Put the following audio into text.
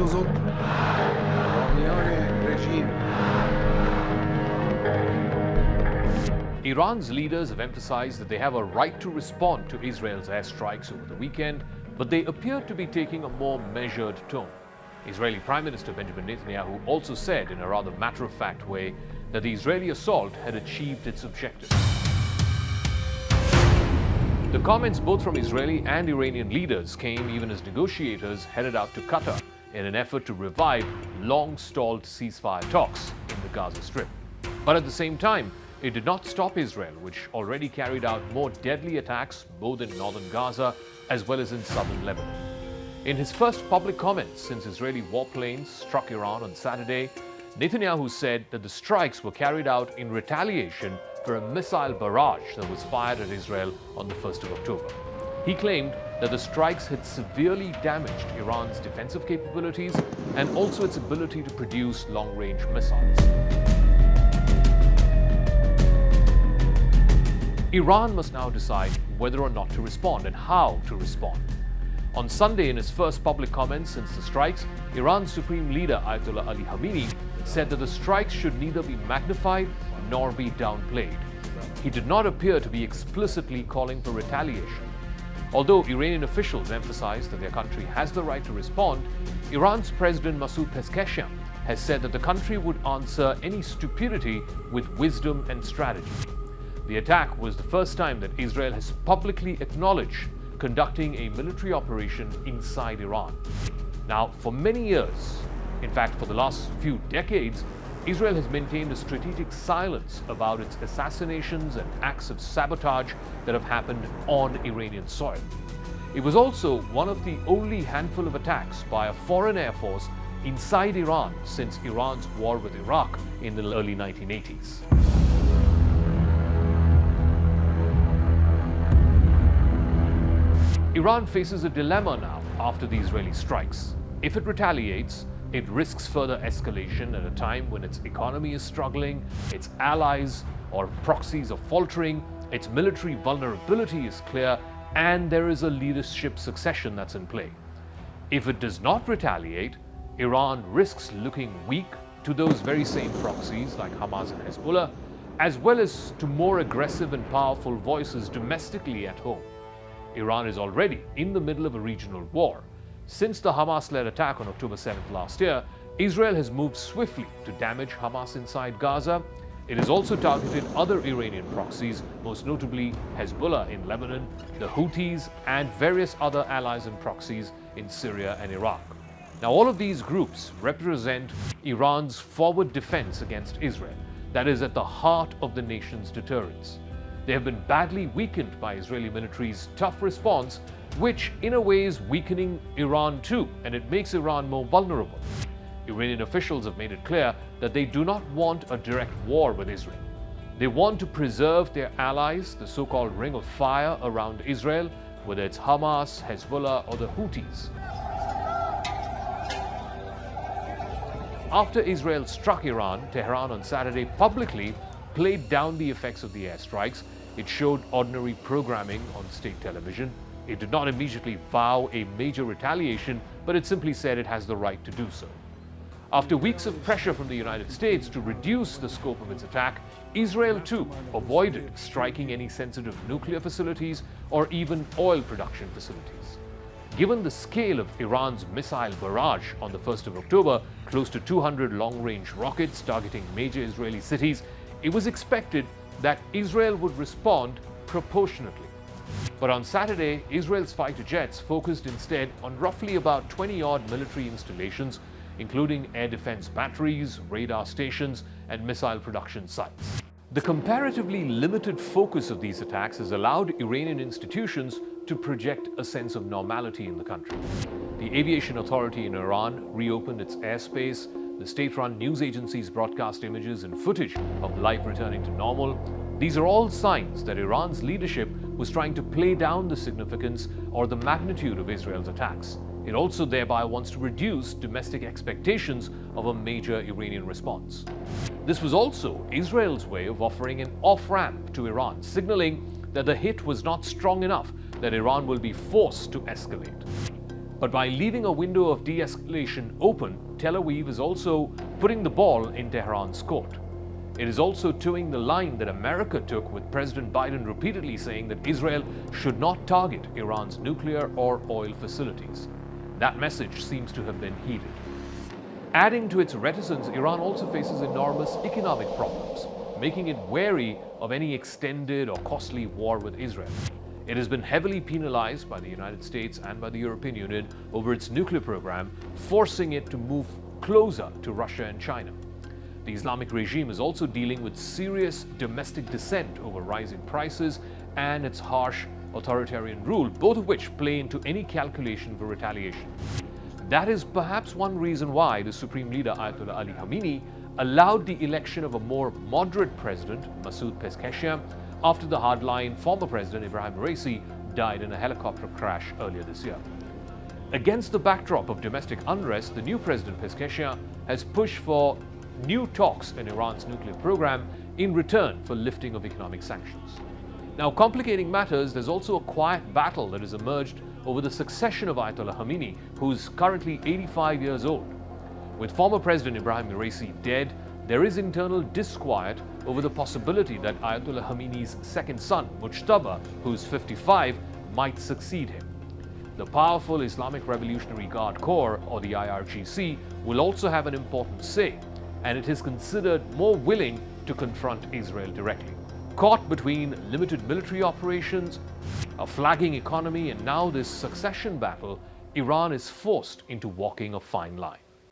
lo sotto. Regime. Iran's leaders have emphasized that they have a right to respond to Israel's airstrikes over the weekend, but they appear to be taking a more measured tone. Israeli Prime Minister Benjamin Netanyahu also said in a rather matter-of-fact way that the Israeli assault had achieved its objective. The comments both from Israeli and Iranian leaders came even as negotiators headed out to Qatar in an effort to revive long-stalled ceasefire talks in the Gaza Strip. But at the same time, it did not stop Israel, which already carried out more deadly attacks both in northern Gaza as well as in southern Lebanon. In his first public comments since Israeli warplanes struck Iran on Saturday, Netanyahu said that the strikes were carried out in retaliation for a missile barrage that was fired at Israel on the 1st of October. He claimed that the strikes had severely damaged Iran's defensive capabilities and also its ability to produce long-range missiles. Iran must now decide whether or not to respond and how to respond. On Sunday, in his first public comments since the strikes, Iran's supreme leader Ayatollah Ali Khamenei said that the strikes should neither be magnified nor be downplayed. He did not appear to be explicitly calling for retaliation. Although Iranian officials emphasized that their country has the right to respond, Iran's President Masoud Pezeshkian has said that the country would answer any stupidity with wisdom and strategy. The attack was the first time that Israel has publicly acknowledged conducting a military operation inside Iran. Now, for many years, in fact for the last few decades, Israel has maintained a strategic silence about its assassinations and acts of sabotage that have happened on Iranian soil. It was also one of the only handful of attacks by a foreign air force inside Iran since Iran's war with Iraq in the early 1980s. Iran faces a dilemma now after the Israeli strikes. If it retaliates, it risks further escalation at a time when its economy is struggling, its allies or proxies are faltering, its military vulnerability is clear, and there is a leadership succession that's in play. If it does not retaliate, Iran risks looking weak to those very same proxies like Hamas and Hezbollah, as well as to more aggressive and powerful voices domestically at home. Iran is already in the middle of a regional war. Since the Hamas-led attack on October 7th last year, Israel has moved swiftly to damage Hamas inside Gaza. It has also targeted other Iranian proxies, most notably Hezbollah in Lebanon, the Houthis, and various other allies and proxies in Syria and Iraq. Now, all of these groups represent Iran's forward defense against Israel, that is at the heart of the nation's deterrence. They have been badly weakened by Israeli military's tough response, which in a way is weakening Iran too, and it makes Iran more vulnerable. Iranian officials have made it clear that they do not want a direct war with Israel. They want to preserve their allies, the so-called Ring of Fire around Israel, whether it's Hamas, Hezbollah, or the Houthis. After Israel struck Iran, Tehran on Saturday publicly played down the effects of the airstrikes. It showed ordinary programming on state television. It did not immediately vow a major retaliation, but it simply said it has the right to do so. After weeks of pressure from the United States to reduce the scope of its attack, Israel too avoided striking any sensitive nuclear facilities or even oil production facilities. Given the scale of Iran's missile barrage on the 1st of October, close to 200 long-range rockets targeting major Israeli cities, it was expected that Israel would respond proportionately. But on Saturday, Israel's fighter jets focused instead on roughly about 20-odd military installations, including air defense batteries, radar stations, and missile production sites. The comparatively limited focus of these attacks has allowed Iranian institutions to project a sense of normality in the country. The Aviation Authority in Iran reopened its airspace. The state-run news agencies broadcast images and footage of life returning to normal. These are all signs that Iran's leadership was trying to play down the significance or the magnitude of Israel's attacks. It also thereby wants to reduce domestic expectations of a major Iranian response. This was also Israel's way of offering an off-ramp to Iran, signaling that the hit was not strong enough, that Iran will be forced to escalate. But by leaving a window of de-escalation open, Tel Aviv is also putting the ball in Tehran's court. It is also toeing the line that America took, with President Biden repeatedly saying that Israel should not target Iran's nuclear or oil facilities. That message seems to have been heeded. Adding to its reticence, Iran also faces enormous economic problems, making it wary of any extended or costly war with Israel. It has been heavily penalized by the United States and by the European Union over its nuclear program, forcing it to move closer to Russia and China. The Islamic regime is also dealing with serious domestic dissent over rising prices and its harsh authoritarian rule, both of which play into any calculation for retaliation. That is perhaps one reason why the Supreme Leader Ayatollah Ali Khamenei allowed the election of a more moderate president, Masoud Pezeshkian, after the hardline former president Ibrahim Raisi died in a helicopter crash earlier this year. Against the backdrop of domestic unrest, the new president Pezeshkian has pushed for new talks in Iran's nuclear program in return for lifting of economic sanctions. Now, complicating matters, there's also a quiet battle that has emerged over the succession of Ayatollah Khamenei, who's currently 85 years old. With former President Ibrahim Raisi dead, there is internal disquiet over the possibility that Ayatollah Khamenei's second son, Mujtaba, who's 55, might succeed him. The powerful Islamic Revolutionary Guard Corps, or the IRGC, will also have an important say, and it is considered more willing to confront Israel directly. Caught between limited military operations, a flagging economy, and now this succession battle, Iran is forced into walking a fine line.